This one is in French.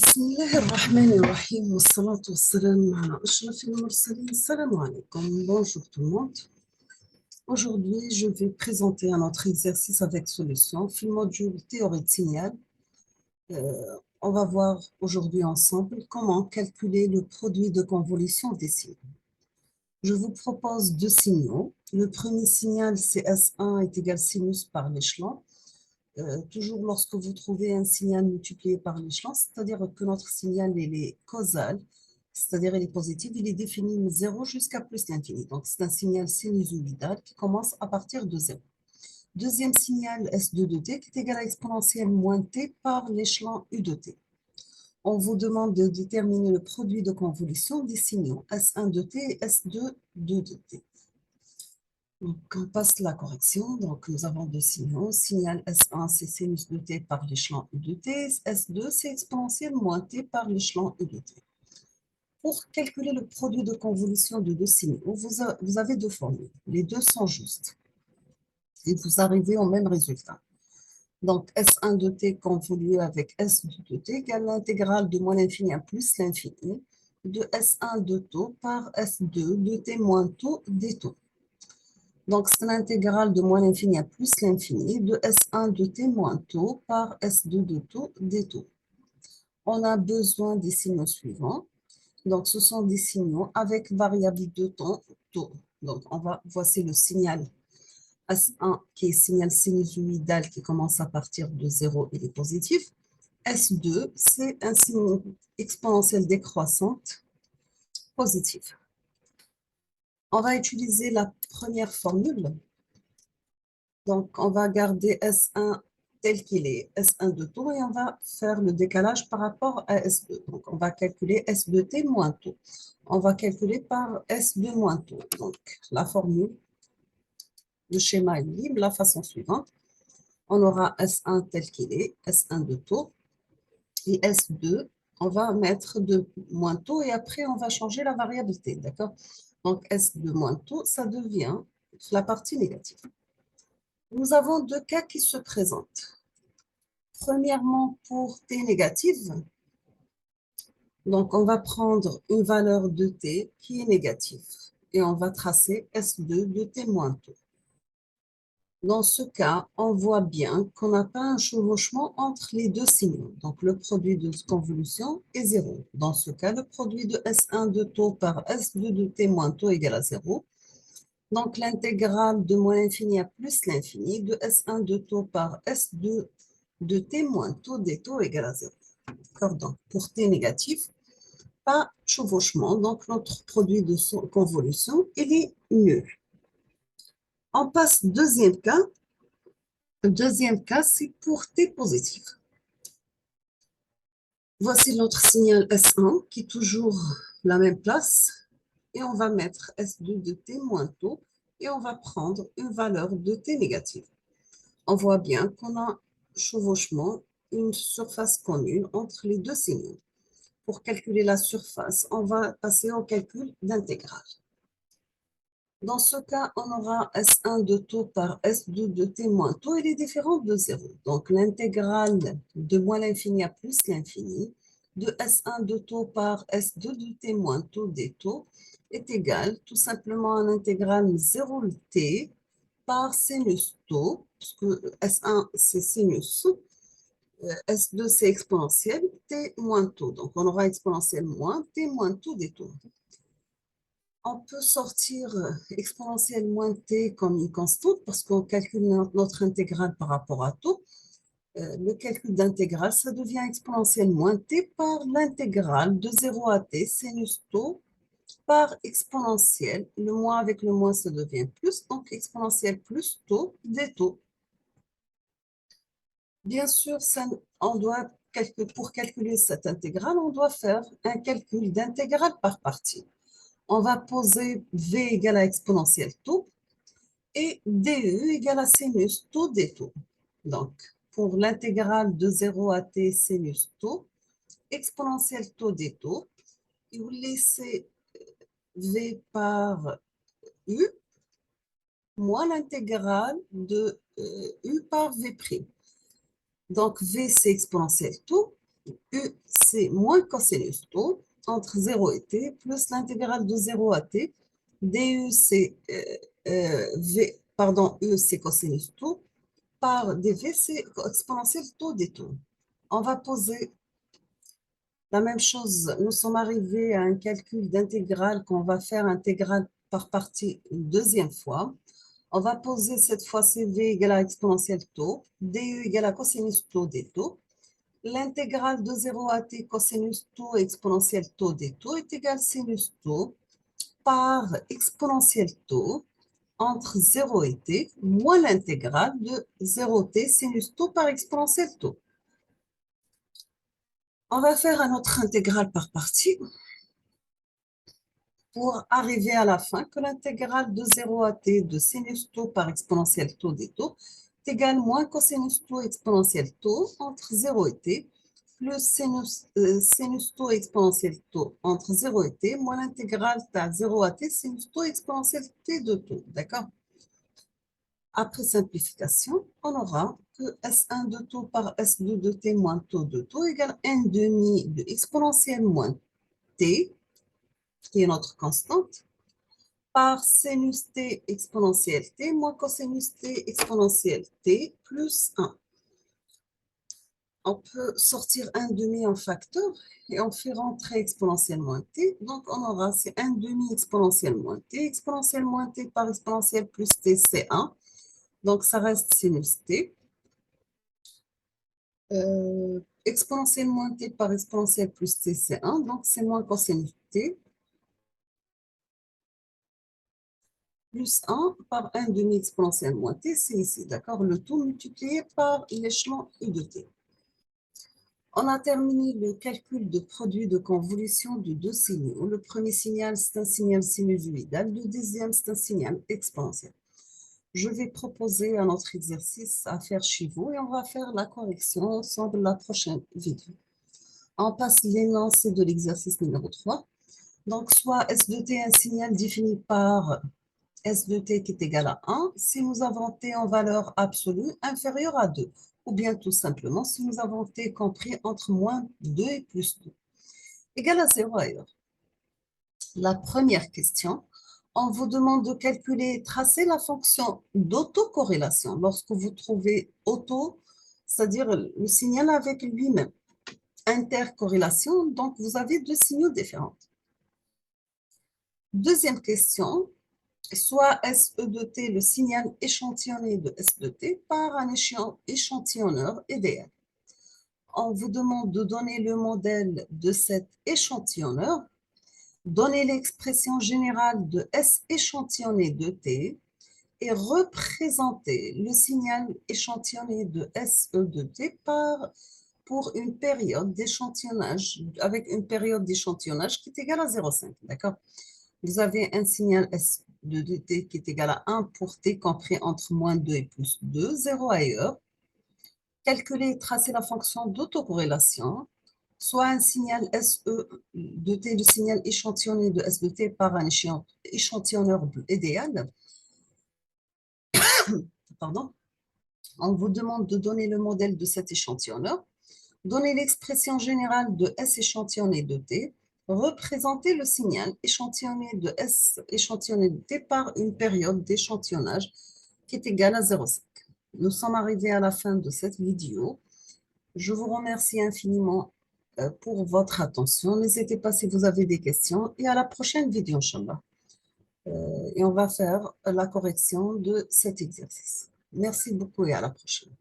بسم الله الرحمن الرحيم والصلاة والسلام على أشرف المرسلين. السلام عليكم. Bonjour tout le monde. Aujourd'hui, je vais présenter un autre exercice avec solution, le module théorie de signal. On va voir aujourd'hui ensemble comment calculer le produit de convolution des signes. Je vous propose deux signaux. Le premier signal, c'est S1 est égal sinus par l'échelon. Toujours lorsque vous trouvez un signal multiplié par l'échelon, c'est-à-dire que notre signal il est causal, c'est-à-dire il est positif, il est défini de 0 jusqu'à plus l'infini. Donc c'est un signal sinusoïdal qui commence à partir de 0. Deuxième signal S2 de t qui est égal à exponentielle moins t par l'échelon U de t. On vous demande de déterminer le produit de convolution des signaux S1 de t et S2 de t. Donc, on passe la correction. Donc, nous avons deux signaux. Signal S1, c'est sinus de t par l'échelon U de t. S2, c'est exponentielle moins t par l'échelon U de t. Pour calculer le produit de convolution de deux signaux, vous avez deux formules. Les deux sont justes. Et vous arrivez au même résultat. Donc, S1 de t convolué avec S2 de t égale l'intégrale de moins l'infini à plus l'infini de S1 de taux par S2 de t moins taux des taux. Donc, c'est l'intégrale de moins l'infini à plus l'infini de S1 de t moins taux par S2 de taux des taux. On a besoin des signaux suivants. Donc, ce sont des signaux avec variable de temps, taux. Donc, voici le signal S1 qui est signal sinusoïdal qui commence à partir de 0, il est positif. S2, c'est un signe exponentiel décroissante positif. On va utiliser la première formule. Donc, on va garder S1 tel qu'il est, S1 de taux, et on va faire le décalage par rapport à S2. Donc, on va calculer S2T moins taux. On va calculer par S2 moins taux. Donc, la formule, le schéma est libre, la façon suivante. On aura S1 tel qu'il est, S1 de taux, et S2, on va mettre de moins taux, et après, on va changer la variabilité, d'accord? Donc, S2 moins taux, ça devient la partie négative. Nous avons deux cas qui se présentent. Premièrement, pour t négative, donc on va prendre une valeur de t qui est négative et on va tracer S2 de t moins taux. Dans ce cas, on voit bien qu'on n'a pas un chevauchement entre les deux signaux. Donc le produit de convolution est 0. Dans ce cas, le produit de S1 de taux par S2 de t moins taux égale à 0. Donc l'intégrale de moins l'infini à plus l'infini de S1 de taux par S2 de t moins taux des taux égale à 0. Donc, pour t négatif, pas chevauchement, donc notre produit de convolution, il est nul. On passe au deuxième cas. Le deuxième cas, c'est pour t positif. Voici notre signal S1 qui est toujours la même place. Et on va mettre S2 de t moins taux et on va prendre une valeur de t négative. On voit bien qu'on a chevauchement, une surface connue entre les deux signaux. Pour calculer la surface, on va passer au calcul d'intégrale. Dans ce cas, on aura S1 de taux par S2 de t moins taux, il est différent de 0. Donc, l'intégrale de moins l'infini à plus l'infini de S1 de taux par S2 de t moins taux des taux est égale tout simplement à l'intégrale 0 t par sinus taux, puisque S1 c'est sinus, S2 c'est exponentielle, t moins taux. Donc, on aura exponentielle moins t moins taux des taux. On peut sortir exponentielle moins t comme une constante parce qu'on calcule notre intégrale par rapport à taux. Le calcul d'intégrale, ça devient exponentielle moins t par l'intégrale de 0 à t sinus taux par exponentielle. Le moins avec le moins, ça devient plus, donc exponentielle plus taux des taux. Bien sûr, pour calculer cette intégrale, on doit faire un calcul d'intégrale par partie. On va poser V égale à exponentielle taux et DE égale à sinus taux des taux. Donc, pour l'intégrale de 0 à t sinus taux, exponentielle taux des taux, et vous laissez V par U moins l'intégrale de U par V'. Donc, V, c'est exponentielle taux, U, c'est moins cosinus tau entre 0 et t plus l'intégrale de 0 à t du c'est u c'est cosinus tau par dv c'est exponentielle tau des taux. On va poser la même chose. Nous sommes arrivés à un calcul d'intégrale qu'on va faire intégrale par partie une deuxième fois. On va poser cette fois CV égale à exponentielle tau, du égale à cosinus tau des taux. L'intégrale de 0 à t cosinus tau exponentielle tau des taux est égale sinus tau par exponentielle tau entre 0 et t moins l'intégrale de 0t sinus tau par exponentielle tau. On va faire un autre intégrale par partie pour arriver à la fin que l'intégrale de 0 à t de sinus tau par exponentielle tau des taux est égale moins cosinus tau exponentielle tau entre 0 et t plus sinus tau exponentielle tau entre 0 et t moins l'intégrale de 0 à t sinus tau exponentielle t de tau. D'accord? Après simplification, on aura que S1 de tau par S2 de t moins tau de tau égale n demi de exponentielle moins t, qui est notre constante, par sinus t exponentielle t moins cosinus t exponentielle t plus 1. On peut sortir 1 demi en facteur et on fait rentrer exponentielle moins t. Donc, on aura c'est 1 demi exponentielle moins t par exponentielle plus t, c'est 1. Donc, ça reste sinus t. Exponentielle moins t par exponentielle plus t, c'est 1. Donc, c'est moins cosinus t. Plus 1 par 1 demi exponentielle moins t, c'est ici, d'accord? Le tout multiplié par l'échelon u de t. On a terminé le calcul de produit de convolution de deux signaux. Le premier signal, c'est un signal sinusoïdal. Le deuxième, c'est un signal exponentiel. Je vais proposer un autre exercice à faire chez vous et on va faire la correction ensemble la prochaine vidéo. On passe l'énoncé de l'exercice numéro 3. Donc, soit S de t un signal défini par S de t qui est égal à 1 si nous avons t en valeur absolue inférieure à 2. Ou bien tout simplement si nous avons t compris entre moins 2 et plus 2. Égal à 0 ailleurs. La première question, on vous demande de calculer et tracer la fonction d'autocorrélation. Lorsque vous trouvez auto, c'est-à-dire le signal avec lui-même. Intercorrélation, donc vous avez deux signaux différents. Deuxième question, soit SE de t le signal échantillonné de S de t par un échantillonneur idéal. On vous demande de donner le modèle de cet échantillonneur, donner l'expression générale de S échantillonné de t et représenter le signal échantillonné de SE de t pour une période d'échantillonnage, avec une période d'échantillonnage qui est égale à 0,5, d'accord? Vous avez un signal S de t qui est égal à 1 pour t compris entre moins 2 et plus 2, 0 ailleurs. Calculer et tracer la fonction d'autocorrélation, soit un signal SE de t, le signal échantillonné de S de t par un échantillonneur idéal. Pardon. On vous demande de donner le modèle de cet échantillonneur, donner l'expression générale de S échantillonné de t, représenter le signal échantillonné de S échantillonné de t par une période d'échantillonnage qui est égale à 0,5. Nous sommes arrivés à la fin de cette vidéo. Je vous remercie infiniment pour votre attention. N'hésitez pas si vous avez des questions et à la prochaine vidéo, Inch'Allah. Et on va faire la correction de cet exercice. Merci beaucoup et à la prochaine.